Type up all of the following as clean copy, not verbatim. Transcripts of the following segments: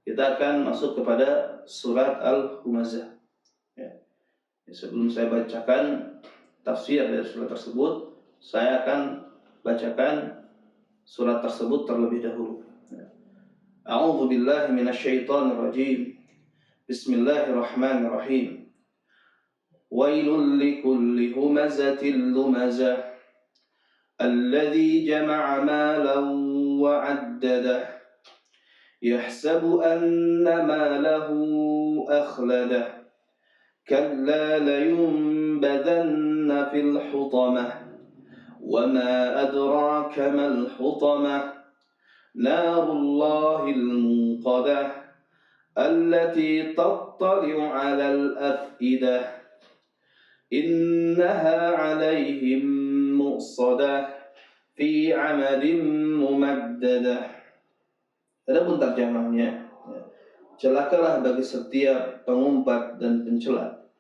kita akan masuk kepada surat Al-Humazah. Ya. Sebelum saya bacakan tafsir dari surat tersebut, saya akan bacakan surat tersebut terlebih dahulu. A'udzu billahi minasyaitonir rajim. Bismillahirrahmanirrahim. Wailul likulli humazatil lumazah alladzi jama'a malan wa 'addadah يحسب أن ماله أخلده كلا لينبذن في الحطمة وما أدراك ما الحطمة نار الله الموقدة التي تطلع على الأفئدة إنها عليهم مؤصدة في عمد ممددة. Adapun terjemahnya, celakalah bagi setiap pengumpat dan pencela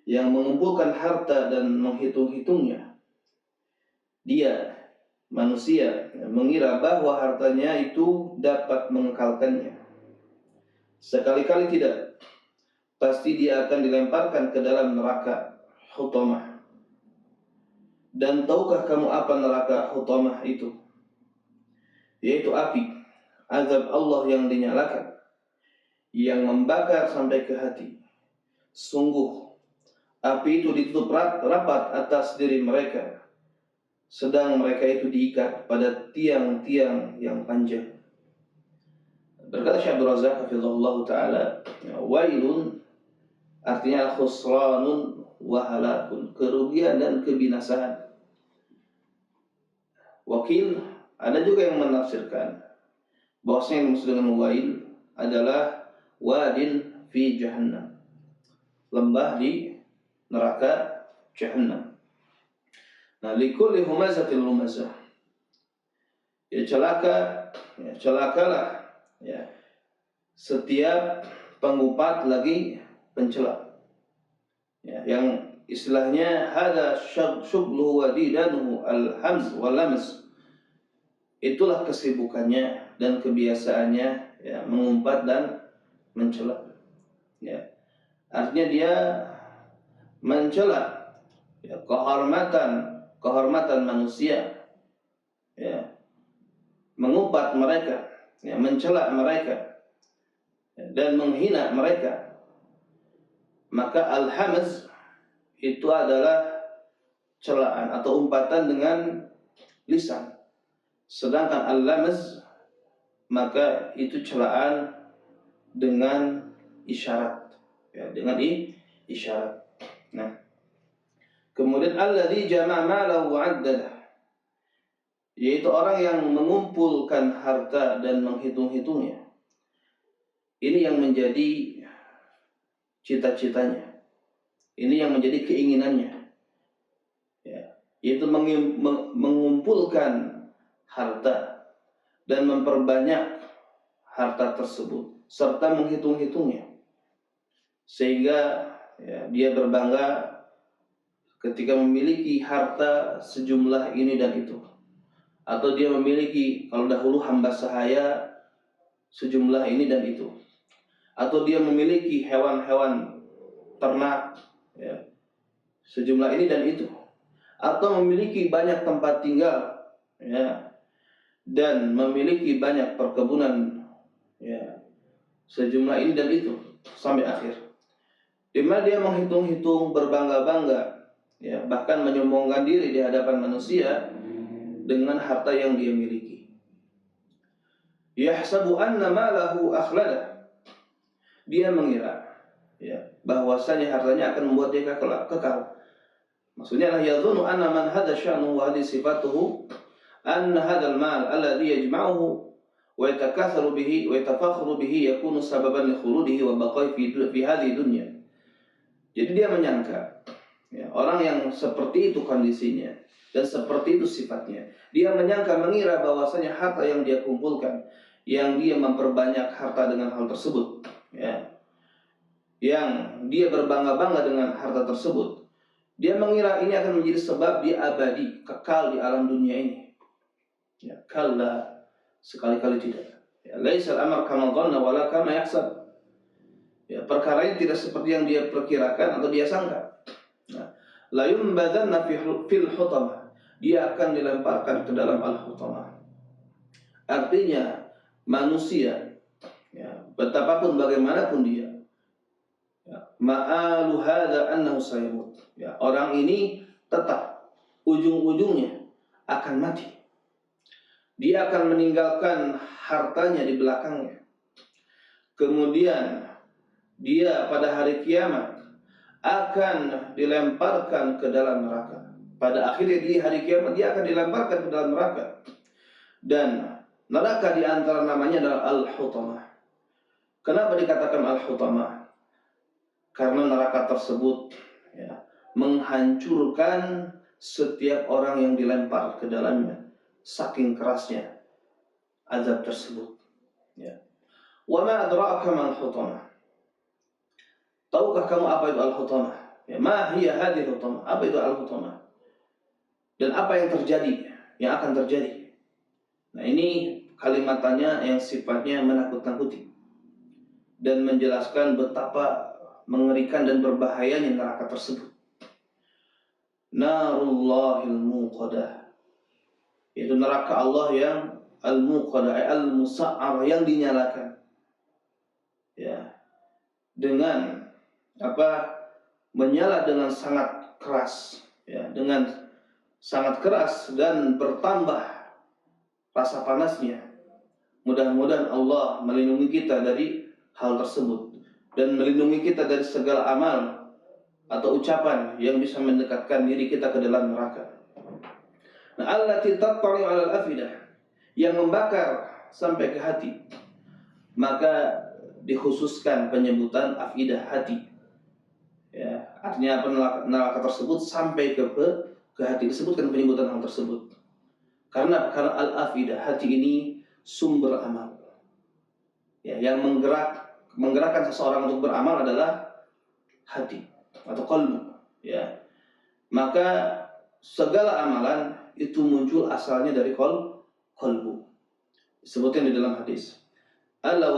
yang mengumpulkan harta dan menghitung-hitungnya. Dia, manusia, mengira bahwa hartanya itu dapat mengekalkannya. Sekali-kali tidak, pasti dia akan dilemparkan ke dalam neraka Hutamah. Dan tahukah kamu apa neraka Hutamah itu? Yaitu api, azab Allah yang dinyalakan, yang membakar sampai ke hati. Sungguh, api itu ditutup rapat atas diri mereka, sedang mereka itu diikat pada tiang-tiang yang panjang. Berkata Syekh Abdul Razak hafizahullah ta'ala, wailun artinya khusranun wa halakun, kerugian dan kebinasaan. Wakil, ada juga yang menafsirkan bahwasanya yang dimaksud dengan wail adalah wadin fi jahannam, lembah di neraka jahannam. Nah, likulli humazatil lumazah, ya celakalah ya setiap pengumpat lagi pencela, ya, yang istilahnya hada syughluhu wa didanuhu al-hamz wal lamz, itulah kesibukannya dan kebiasaannya, ya, mengumpat dan mencela. Ya. Artinya dia mencela, ya, kehormatan manusia, ya, mengumpat mereka, ya, mencela mereka, ya, dan menghina mereka. Maka al-hamz itu adalah celaan atau umpatan dengan lisan, sedangkan al-lamz maka itu celaan dengan isyarat, ya, dengan isyarat. Nah, kemudian alladzi jama'a malahu wa 'addadah, yaitu orang yang mengumpulkan harta dan menghitung-hitungnya. Ini yang menjadi cita-citanya, ini yang menjadi keinginannya, ya, yaitu mengumpulkan harta dan memperbanyak harta tersebut serta menghitung-hitungnya, sehingga, ya, dia berbangga ketika memiliki harta sejumlah ini dan itu, atau dia memiliki, kalau dahulu hamba sahaya sejumlah ini dan itu, atau dia memiliki hewan-hewan ternak, ya, sejumlah ini dan itu, atau memiliki banyak tempat tinggal, ya, dan memiliki banyak perkebunan, ya, sejumlah ini dan itu sampai akhir, di mana dia menghitung-hitung, berbangga-bangga, ya, bahkan menyombongkan diri di hadapan manusia dengan harta yang dia miliki. Yahsabu anna malahu akhlada, dia mengira, ya, bahwasanya hartanya akan membuat dia kekal. Maksudnya lah yadhunnu anna man hadha sya'nuhu wa hadhihi sifatuhu anna hadzal mal alladhi yajma'uhu wa yatakatharu bihi wa yatafakharu bihi yakunu sababan li khuludihi wa baqai fi hadhihi dunya. Jadi dia menyangka, ya, orang yang seperti itu kondisinya dan seperti itu sifatnya, dia menyangka, mengira bahwasanya harta yang dia kumpulkan, yang dia memperbanyak harta dengan hal tersebut, ya, yang dia berbangga-bangga dengan harta tersebut, dia mengira ini akan menjadi sebab dia abadi, kekal di alam dunia ini. Ya, kalla, sekali-kali tidak. Ya, laisal amr kama dhanna wala kama yahsab. Ya, perkara ini tidak seperti yang dia perkirakan atau dia sangka. Nah, la yumbadanna fil hutamah. Dia akan dilemparkan ke dalam al-hutamah. Artinya manusia, ya, betapapun bagaimanapun dia, ya, ma'alu hadza annahu sayamut. Ya, orang ini tetap ujung-ujungnya akan mati. Dia akan meninggalkan hartanya di belakangnya. Kemudian dia pada hari kiamat akan dilemparkan ke dalam neraka. Pada akhirnya di hari kiamat dia akan dilemparkan ke dalam neraka. Dan neraka di antara namanya adalah al-hutamah. Kenapa dikatakan al-hutamah? Karena neraka tersebut, ya, menghancurkan setiap orang yang dilempar ke dalamnya. Saking kerasnya azab tersebut. Ya. Wa ma adraka ma al-hutamah. Tahukah kamu apa itu al-hutamah? Ya, ma hiya hadhihi al-hutamah? Apa itu al-hutamah? Dan apa yang terjadi? Yang akan terjadi? Nah, ini kalimatannya yang sifatnya menakut-nakuti dan menjelaskan betapa mengerikan dan berbahayanya neraka tersebut. Narullahil muqadah. Itu neraka Allah yang al-muqadah, al-musa'ar, yang dinyalakan. Ya. Dengan apa? Menyala dengan sangat keras, ya, dengan sangat keras dan bertambah rasa panasnya. Mudah-mudahan Allah melindungi kita dari hal tersebut dan melindungi kita dari segala amal atau ucapan yang bisa mendekatkan diri kita ke dalam neraka. Nah, allati tattali'u 'alal afidah, yang membakar sampai ke hati. Maka dikhususkan penyebutan afidah, hati. Ya, artinya apa, neraka tersebut sampai ke hati, disebutkan penyebutan hal tersebut. Karena al-afidah, hati ini sumber amal. Ya, yang menggerakkan seseorang untuk beramal adalah hati atau qalbu. Ya. Maka segala amalan itu muncul asalnya dari qalbu. Disebutkan di dalam hadis. Ala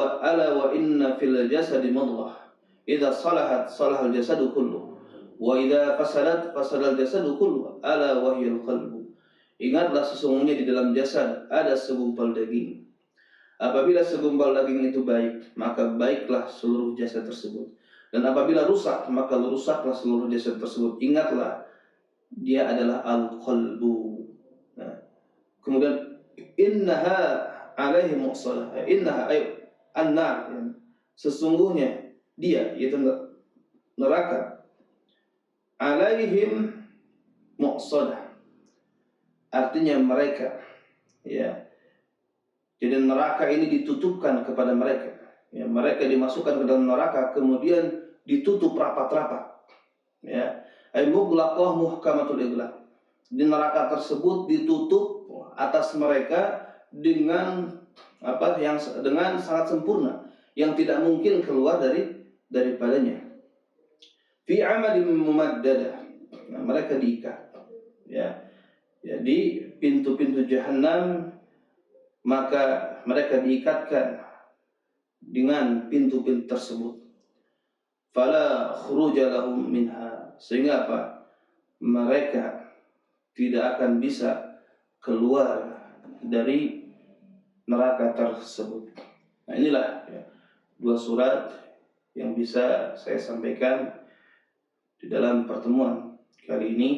wa inna fil jasadi mudghah. Idza salahat salahal jasadu kullu. Wa idza fasadat fasadal jasadu kullu. Ala wa hiyal qalbu. Ingatlah, sesungguhnya di dalam jasad ada segumpal daging. Apabila segumpal daging itu baik, maka baiklah seluruh jasad tersebut. Dan apabila rusak, maka rusaklah seluruh jasad tersebut. Ingatlah, dia adalah al-qalbu. Nah, kemudian innaha alaihi muqsadah. Innaha ay an-nar. Sesungguhnya dia, yaitu neraka, alaihim muqsadah. Artinya mereka, ya. Jadi neraka ini ditutupkan kepada mereka. Ya, mereka dimasukkan ke dalam neraka kemudian ditutup rapat-rapat. Ya, ay mughlaqah muhkamatul iglaq. Di neraka tersebut ditutup atas mereka dengan apa, yang dengan sangat sempurna, yang tidak mungkin keluar daripadanya. Fi amalin mumaddadah. Nah, mereka diikat. Ya. Jadi pintu-pintu jahanam, maka mereka diikatkan dengan pintu-pintu tersebut. Fala khuruja lahum minha. Sehingga apa? Mereka tidak akan bisa keluar dari neraka tersebut. Nah, inilah, ya, dua surat yang bisa saya sampaikan di dalam pertemuan kali ini.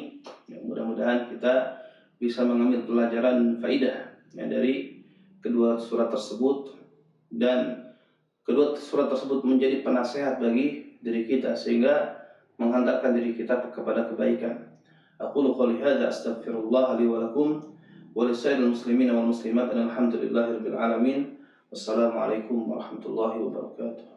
Ya, mudah-mudahan kita bisa mengambil pelajaran faidah, ya, dari kedua surat tersebut, dan kedua surat tersebut menjadi penasehat bagi diri kita sehingga menghantarkan diri kita kepada kebaikan. Aqulu qouli hadza astaghfirullah li wa lakum wa lisairil muslimin wal muslimat. Alhamdulillahirabbil alamin. Wassalamualaikum warahmatullahi wabarakatuh.